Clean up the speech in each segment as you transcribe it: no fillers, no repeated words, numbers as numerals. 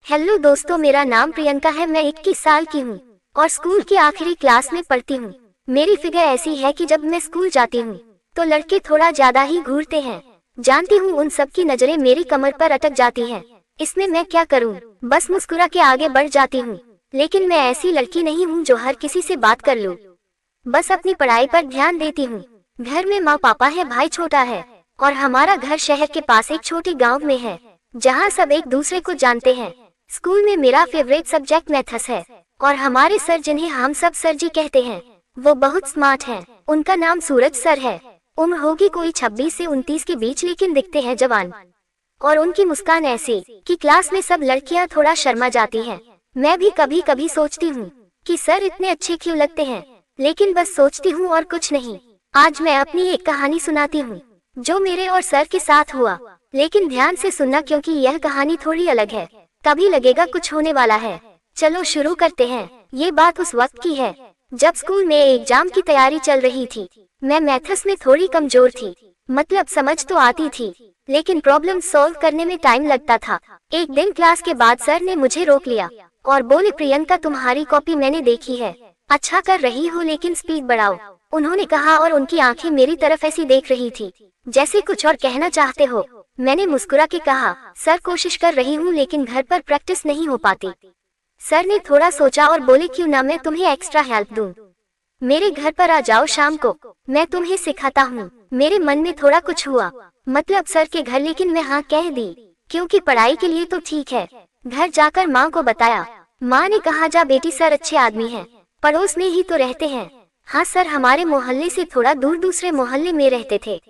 Hello दोस्तों, मेरा नाम प्रियंका है। मैं 21 साल की हूँ और स्कूल की आखिरी क्लास में पढ़ती हूँ। मेरी फिगर ऐसी है कि जब मैं स्कूल जाती हूँ तो लड़के थोड़ा ज्यादा ही घूरते हैं। जानती हूँ उन सब की नजरें मेरी कमर पर अटक जाती हैं। इसमें मैं क्या करूँ, बस मुस्कुरा के आगे बढ़ जाती हूँ। लेकिन मैं ऐसी लड़की नहीं हूँ जो हर किसी से बात कर लूँ। बस अपनी पढ़ाई पर ध्यान देती हूँ। घर में माँ पापा है, भाई छोटा है और हमारा घर शहर के पास एक छोटे गाँव में है जहाँ सब एक दूसरे को जानते हैं। स्कूल में मेरा फेवरेट सब्जेक्ट मैथ्स है और हमारे सर, जिन्हें हम सब सर जी कहते हैं, वो बहुत स्मार्ट हैं। उनका नाम सूरज सर है। उम्र होगी कोई 26 से 29 के बीच, लेकिन दिखते हैं जवान। और उनकी मुस्कान ऐसी कि क्लास में सब लड़कियां थोड़ा शर्मा जाती हैं। मैं भी कभी कभी सोचती हूँ कि सर इतने अच्छे क्यों लगते हैं, लेकिन बस सोचती हूँ और कुछ नहीं। आज मैं अपनी एक कहानी सुनाती हूँ जो मेरे और सर के साथ हुआ, लेकिन ध्यान से सुनना क्योंकि यह कहानी थोड़ी अलग है। कभी लगेगा कुछ होने वाला है। चलो शुरू करते हैं। ये बात उस वक्त की है जब स्कूल में एग्जाम की तैयारी चल रही थी। मैं मैथ्स में थोड़ी कमजोर थी, मतलब समझ तो आती थी लेकिन प्रॉब्लम सॉल्व करने में टाइम लगता था। एक दिन क्लास के बाद सर ने मुझे रोक लिया और बोले, प्रियंका तुम्हारी कॉपी मैंने देखी है, अच्छा कर रही हो लेकिन स्पीड बढ़ाओ। उन्होंने कहा और उनकी आंखें मेरी तरफ ऐसी देख रही थी जैसे कुछ और कहना चाहते हो। मैंने मुस्कुरा के कहा, सर कोशिश कर रही हूँ लेकिन घर पर प्रैक्टिस नहीं हो पाती। सर ने थोड़ा सोचा और बोले, क्यों ना मैं तुम्हें एक्स्ट्रा हेल्प दूं। मेरे घर पर आ जाओ शाम को, मैं तुम्हें सिखाता हूँ। मेरे मन में थोड़ा कुछ हुआ, मतलब सर के घर, लेकिन मैं हाँ कह दी क्योंकि पढ़ाई के लिए तो ठीक है। घर जाकर माँ को बताया। माँ ने कहा, जा बेटी, सर अच्छे आदमी हैं, पड़ोस में ही तो रहते हैं। हाँ सर हमारे मोहल्ले से थोड़ा दूर दूसरे मोहल्ले में रहते थे।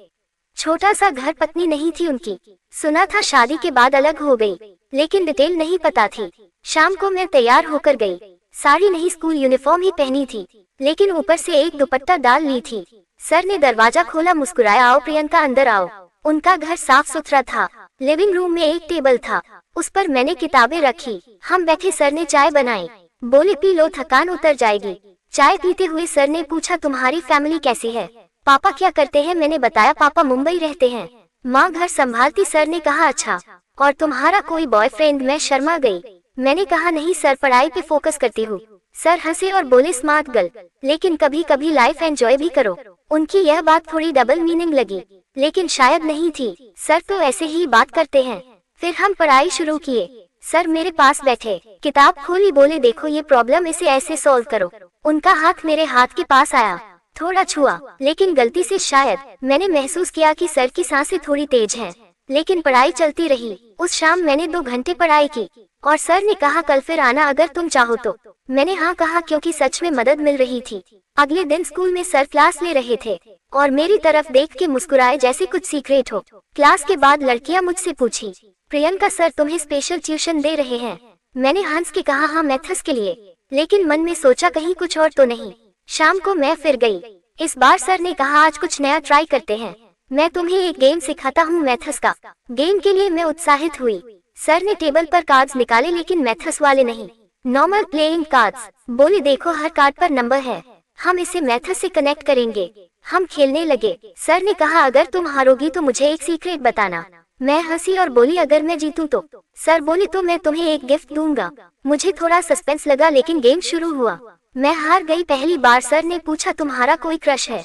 छोटा सा घर, पत्नी नहीं थी उनकी। सुना था शादी के बाद अलग हो गई, लेकिन डिटेल नहीं पता थी। शाम को मैं तैयार होकर गई। साड़ी नहीं, स्कूल यूनिफॉर्म ही पहनी थी, लेकिन ऊपर से एक दुपट्टा डाल ली थी। सर ने दरवाजा खोला, मुस्कुराया, आओ प्रियंका अंदर आओ। उनका घर साफ सुथरा था। लिविंग रूम में एक टेबल था, उस पर मैंने किताबें रखी। हम बैठे, सर ने चाय बनाई, बोले पी लो, थकान उतर जाएगी। चाय पीते हुए सर ने पूछा, तुम्हारी फैमिली कैसी है, पापा क्या करते हैं। मैंने बताया, पापा मुंबई रहते हैं, माँ घर संभालती। सर ने कहा, अच्छा, और तुम्हारा कोई बॉयफ्रेंड। मैं शर्मा गई। मैंने कहा, नहीं सर, पढ़ाई पे फोकस करती हूँ। सर हंसे और बोले, स्मार्ट गर्ल, लेकिन कभी कभी लाइफ एंजॉय भी करो। उनकी यह बात थोड़ी डबल मीनिंग लगी, लेकिन शायद नहीं थी। सर तो ऐसे ही बात करते हैं। फिर हम पढ़ाई शुरू किए। सर मेरे पास बैठे, किताब खोली, बोले, देखो ये प्रॉब्लम, इसे ऐसे सॉल्व करो। उनका हाथ मेरे हाथ के पास आया, थोड़ा छुआ, लेकिन गलती से शायद। मैंने महसूस किया कि सर की सांसें थोड़ी तेज हैं, लेकिन पढ़ाई चलती रही। उस शाम मैंने 2 घंटे पढ़ाई की और सर ने कहा, कल फिर आना अगर तुम चाहो तो। मैंने हाँ कहा क्योंकि सच में मदद मिल रही थी। अगले दिन स्कूल में सर क्लास ले रहे थे और मेरी तरफ देख के मुस्कुराए जैसे कुछ सीक्रेट हो। क्लास के बाद लड़कियां मुझसे पूछी, प्रियंका सर तुम्हें स्पेशल ट्यूशन दे रहे हैं। मैंने हंस के कहा, हाँ मैथ्स के लिए, लेकिन मन में सोचा कहीं कुछ और तो नहीं। शाम को मैं फिर गई। इस बार सर ने कहा, आज कुछ नया ट्राई करते हैं, मैं तुम्हें एक गेम सिखाता हूँ मैथ्स का। गेम के लिए मैं उत्साहित हुई। सर ने टेबल पर कार्ड्स निकाले, लेकिन मैथ्स वाले नहीं, नॉर्मल प्लेइंग कार्ड्स। बोले, देखो हर कार्ड पर नंबर है, हम इसे मैथ्स से कनेक्ट करेंगे। हम खेलने लगे। सर ने कहा, अगर तुम हारोगी तो मुझे एक सीक्रेट बताना। मैं हंसी और बोली, अगर मैं जीतूं तो। सर बोले, तो मैं तुम्हें एक गिफ्ट दूंगा। मुझे थोड़ा सस्पेंस लगा, लेकिन गेम शुरू हुआ। मैं हार गई पहली बार। सर ने पूछा, तुम्हारा कोई क्रश है।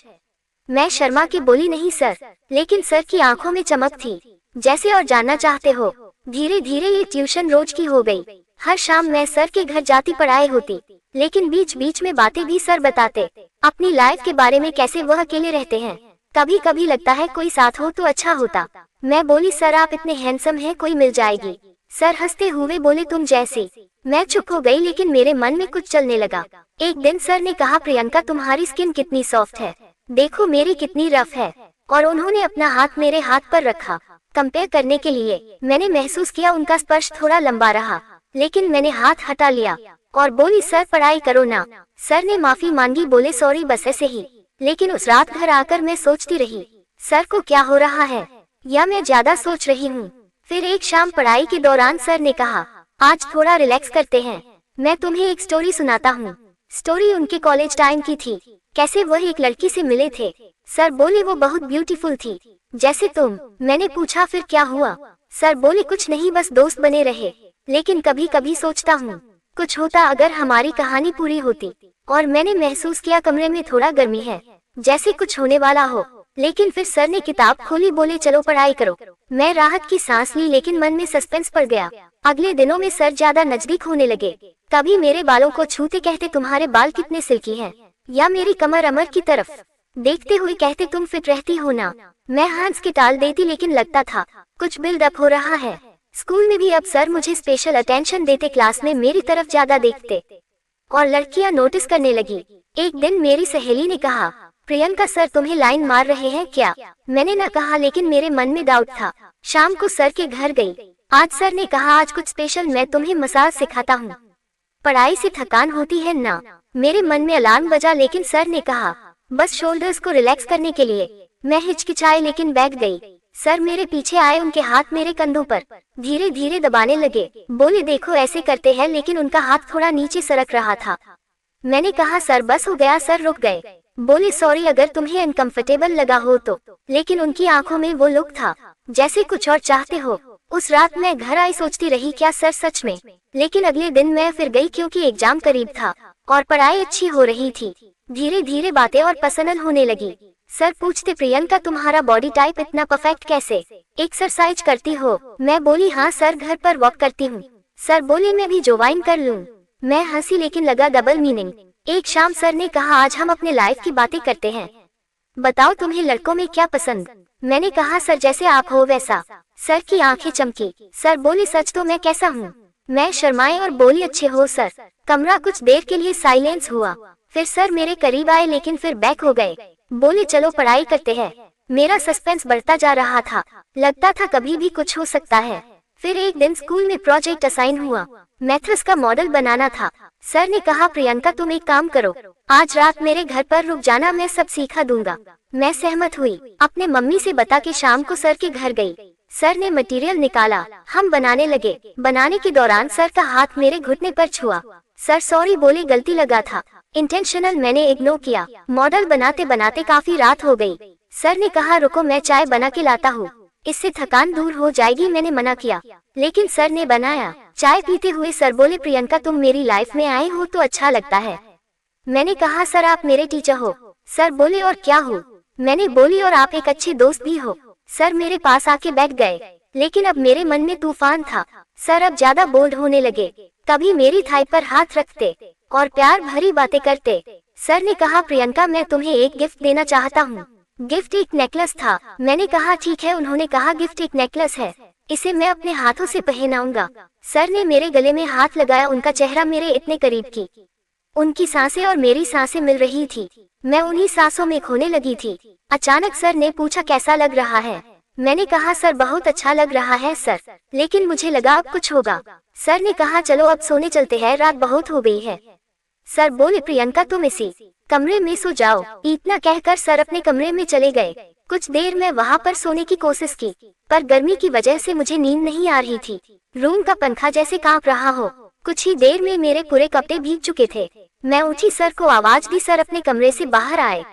मैं शर्मा के बोली, नहीं सर, लेकिन सर की आंखों में चमक थी जैसे और जानना चाहते हो। धीरे धीरे ये ट्यूशन रोज की हो गई। हर शाम मैं सर के घर जाती, पढ़ाई होती, लेकिन बीच बीच में बातें भी सर बताते अपनी लाइफ के बारे में, कैसे वह अकेले रहते हैं। कभी कभी लगता है कोई साथ हो तो अच्छा होता। मैं बोली, सर आप इतने हैंडसम हैं, कोई मिल जाएगी। सर हंसते हुए बोले, तुम जैसी। मैं चुप हो गई, लेकिन मेरे मन में कुछ चलने लगा। एक दिन सर ने कहा, प्रियंका तुम्हारी स्किन कितनी सॉफ्ट है, देखो मेरी कितनी रफ है। और उन्होंने अपना हाथ मेरे हाथ पर रखा कंपेयर करने के लिए। मैंने महसूस किया उनका स्पर्श थोड़ा लंबा रहा, लेकिन मैंने हाथ हटा लिया और बोली, सर पढ़ाई करो ना। सर ने माफी मांगी, बोले, सॉरी बस ऐसे ही। लेकिन उस रात घर आकर मैं सोचती रही, सर को क्या हो रहा है, या मैं ज्यादा सोच रही हूँ। फिर एक शाम पढ़ाई के दौरान सर ने कहा, आज थोड़ा रिलैक्स करते हैं, मैं तुम्हें एक स्टोरी सुनाता हूँ। स्टोरी उनके कॉलेज टाइम की थी, कैसे वह एक लड़की से मिले थे। सर बोले, वो बहुत ब्यूटीफुल थी, जैसे तुम। मैंने पूछा, फिर क्या हुआ। सर बोले, कुछ नहीं, बस दोस्त बने रहे। लेकिन कभी कभी सोचता हूँ कुछ होता अगर हमारी कहानी पूरी होती। और मैंने महसूस किया कमरे में थोड़ा गर्मी है, जैसे कुछ होने वाला हो। लेकिन फिर सर ने किताब खोली, बोले चलो पढ़ाई करो। मैं राहत की सांस ली, लेकिन मन में सस्पेंस पड़ गया। अगले दिनों में सर ज्यादा नजदीक होने लगे। कभी मेरे बालों को छूते कहते तुम्हारे बाल कितने सिल्की हैं, या मेरी कमर अमर की तरफ देखते हुए कहते तुम फिट रहती हो ना। मैं हंस के टाल देती, लेकिन लगता था कुछ बिल्डअप हो रहा है। स्कूल में भी अब सर मुझे स्पेशल अटेंशन देते, क्लास में मेरी तरफ ज्यादा देखते और लड़कियां नोटिस करने लगी। एक दिन मेरी सहेली ने कहा, प्रियंका सर तुम्हें लाइन मार रहे हैं क्या? मैंने न कहा, लेकिन मेरे मन में डाउट था। शाम को सर के घर गई। आज सर ने कहा आज कुछ स्पेशल, मैं तुम्हें मसाज सिखाता हूँ, पढ़ाई से थकान होती है ना। मेरे मन में अलार्म बजा, लेकिन सर ने कहा बस शोल्डर्स को रिलैक्स करने के लिए। मैं हिचकिचाई, लेकिन बैठ गई। सर मेरे पीछे आए, उनके हाथ मेरे कंधों पर धीरे धीरे दबाने लगे। बोले देखो ऐसे करते हैं, लेकिन उनका हाथ थोड़ा नीचे सरक रहा था। मैंने कहा सर बस हो गया। सर रुक गए, बोले सॉरी अगर तुम्हें अनकंफर्टेबल लगा हो तो। लेकिन उनकी आंखों में वो लुक था जैसे कुछ और चाहते हो। उस रात मैं घर आई सोचती रही क्या सर सच में। लेकिन अगले दिन मैं फिर गई, क्योंकि एग्जाम करीब था और पढ़ाई अच्छी हो रही थी। धीरे धीरे बातें और पर्सनल होने लगी। सर पूछते प्रियंका तुम्हारा बॉडी टाइप इतना परफेक्ट कैसे, एक्सरसाइज करती हो? मैं बोली हाँ सर, घर पर वॉक करती हूँ। सर बोले मैं भी ज्वाइन कर लूँ। मैं हंसी, लेकिन लगा डबल मीनिंग। एक शाम सर ने कहा आज हम अपने लाइफ की बातें करते हैं, बताओ तुम्हें लड़कों में क्या पसंद? मैंने कहा सर जैसे आप हो वैसा। सर की आंखें चमकी। सर बोले सच तो मैं कैसा हूँ? मैं शर्माई और बोली अच्छे हो सर। कमरा कुछ देर के लिए साइलेंस हुआ। फिर सर मेरे करीब आए, लेकिन फिर बैक हो गए। बोले चलो पढ़ाई करते हैं। मेरा सस्पेंस बढ़ता जा रहा था, लगता था कभी भी कुछ हो सकता है। फिर एक दिन स्कूल में प्रोजेक्ट असाइन हुआ, मैथ्स का मॉडल बनाना था। सर ने कहा प्रियंका तुम एक काम करो, आज रात मेरे घर पर रुक जाना, मैं सब सिखा दूंगा। मैं सहमत हुई। अपने मम्मी से बता के शाम को सर के घर गई। सर ने मटेरियल निकाला, हम बनाने लगे। बनाने के दौरान सर का हाथ मेरे घुटने पर छुआ। सर सॉरी बोले, गलती लगा था, इंटेंशनल, मैंने इग्नोर किया। मॉडल बनाते बनाते काफी रात हो गई। सर ने कहा रुको मैं चाय बना के लाता हूँ, इससे थकान दूर हो जाएगी। मैंने मना किया, लेकिन सर ने बनाया। चाय पीते हुए सर बोले प्रियंका तुम मेरी लाइफ में आए हो तो अच्छा लगता है। मैंने कहा सर आप मेरे टीचर हो। सर बोले और क्या हो? मैंने बोली और आप एक अच्छे दोस्त भी हो। सर मेरे पास आके बैठ गए, लेकिन अब मेरे मन में तूफान था। सर अब ज्यादा बोल्ड होने लगे, कभी मेरी थाई पर हाथ रखते और प्यार भरी बातें करते। सर ने कहा प्रियंका मैं तुम्हें एक गिफ्ट देना चाहता हूँ। गिफ्ट एक नेकलेस था। मैंने कहा ठीक है। उन्होंने कहा गिफ्ट एक नेकलेस है, इसे मैं अपने हाथों से पहनाऊंगा। सर ने मेरे गले में हाथ लगाया, उनका चेहरा मेरे इतने करीब की उनकी सांसें और मेरी सांसें मिल रही थी। मैं उन्हीं सांसों में खोने लगी थी। अचानक सर ने पूछा कैसा लग रहा है? मैंने कहा सर बहुत अच्छा लग रहा है सर, लेकिन मुझे लगा अब कुछ होगा। सर ने कहा चलो अब सोने चलते हैं, रात बहुत हो गई है। सर बोले प्रियंका तुम इसी कमरे में सो जाओ। इतना कहकर सर अपने कमरे में चले गए। कुछ देर मैं वहाँ पर सोने की कोशिश की, पर गर्मी की वजह से मुझे नींद नहीं आ रही थी। रूम का पंखा जैसे कांप रहा हो। कुछ ही देर में मेरे पूरे कपड़े भीग चुके थे। मैं उठी, सर को आवाज दी। सर अपने कमरे से बाहर आए।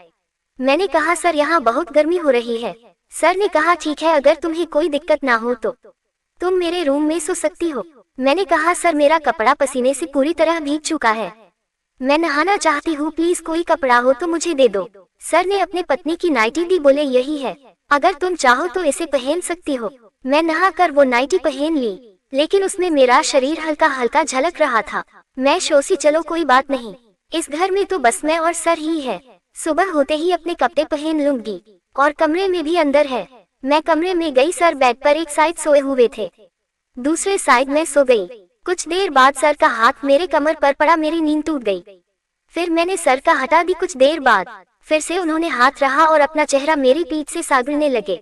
मैंने कहा सर यहाँ बहुत गर्मी हो रही है। सर ने कहा ठीक है, अगर तुम्हें कोई दिक्कत ना हो तो तुम मेरे रूम में सो सकती हो। मैंने कहा सर मेरा कपड़ा पसीने से पूरी तरह भीग चुका है, मैं नहाना चाहती हूँ, प्लीज कोई कपड़ा हो तो मुझे दे दो। सर ने अपने पत्नी की नाइटी दी, बोले यही है, अगर तुम चाहो तो इसे पहन सकती हो। मैं नहाकर वो नाइटी पहन ली, लेकिन उसमें मेरा शरीर हल्का हल्का झलक रहा था। मैं सोची चलो कोई बात नहीं, इस घर में तो बस मैं और सर ही है। सुबह होते ही अपने कपड़े पहन लूंगी, और कमरे में भी अंदर है। मैं कमरे में गई, सर बेड पर एक साइड सोए हुए थे, दूसरे साइड में सो गई। कुछ देर बाद सर का हाथ मेरे कमर पर पड़ा, मेरी नींद टूट गई। फिर मैंने सर का हटा दी। कुछ देर बाद फिर से उन्होंने हाथ रहा और अपना चेहरा मेरी पीठ से सागड़ने लगे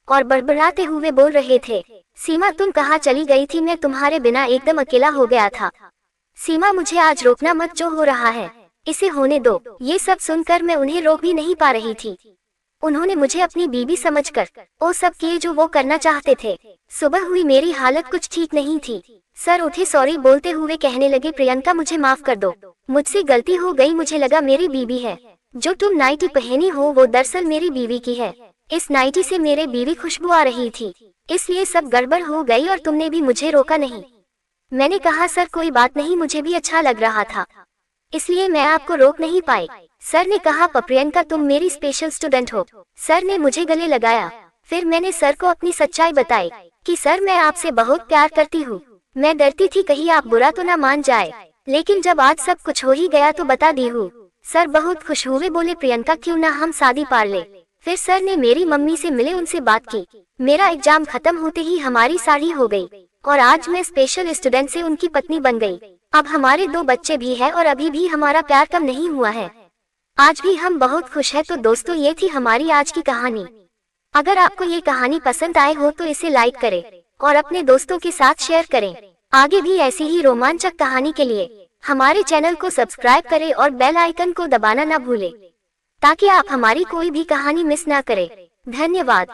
और बड़बड़ाते हुए बोल रहे थे, सीमा तुम कहाँ चली गई थी? मैं तुम्हारे बिना एकदम अकेला हो गया था। सीमा मुझे आज रोकना मत, जो हो रहा है इसे होने दो। ये सब सुनकर मैं उन्हें रोक भी नहीं पा रही थी। उन्होंने मुझे अपनी बीवी समझकर वो सब किए जो वो करना चाहते थे। सुबह हुई, मेरी हालत कुछ ठीक नहीं थी। सर उठे, सॉरी बोलते हुए कहने लगे, प्रियंका मुझे माफ कर दो, मुझसे गलती हो गई। मुझे लगा मेरी बीवी है। जो तुम नाइटी पहनी हो वो दरअसल मेरी बीवी की है। इस नाइटी से मेरे बीवी खुशबू आ रही थी, इसलिए सब गड़बड़ हो गई और तुमने भी मुझे रोका नहीं। मैंने कहा सर कोई बात नहीं, मुझे भी अच्छा लग रहा था, इसलिए मैं आपको रोक नहीं पाई। सर ने कहा प्रियंका तुम मेरी स्पेशल स्टूडेंट हो। सर ने मुझे गले लगाया। फिर मैंने सर को अपनी सच्चाई बताई कि सर मैं आपसे बहुत प्यार करती हूँ। मैं डरती थी कहीं आप बुरा तो ना मान जाए, लेकिन जब आज सब कुछ हो ही गया तो बता दी हूँ। सर बहुत खुश हुए, बोले प्रियंका क्यों ना हम शादी पार ले। फिर सर ने मेरी मम्मी से मिले, उनसे बात की। मेरा एग्जाम खत्म होते ही हमारी शादी हो गई और आज मैं स्पेशल स्टूडेंट से उनकी पत्नी बन गई। अब हमारे 2 बच्चे भी हैं और अभी भी हमारा प्यार कम नहीं हुआ है। आज भी हम बहुत खुश हैं। तो दोस्तों ये थी हमारी आज की कहानी। अगर आपको ये कहानी पसंद आए हो तो इसे लाइक करें और अपने दोस्तों के साथ शेयर करें। आगे भी ऐसी ही रोमांचक कहानी के लिए हमारे चैनल को सब्सक्राइब करें और बेल आइकन को दबाना ना भूलें, ताकि आप हमारी कोई भी कहानी मिस ना करें। धन्यवाद।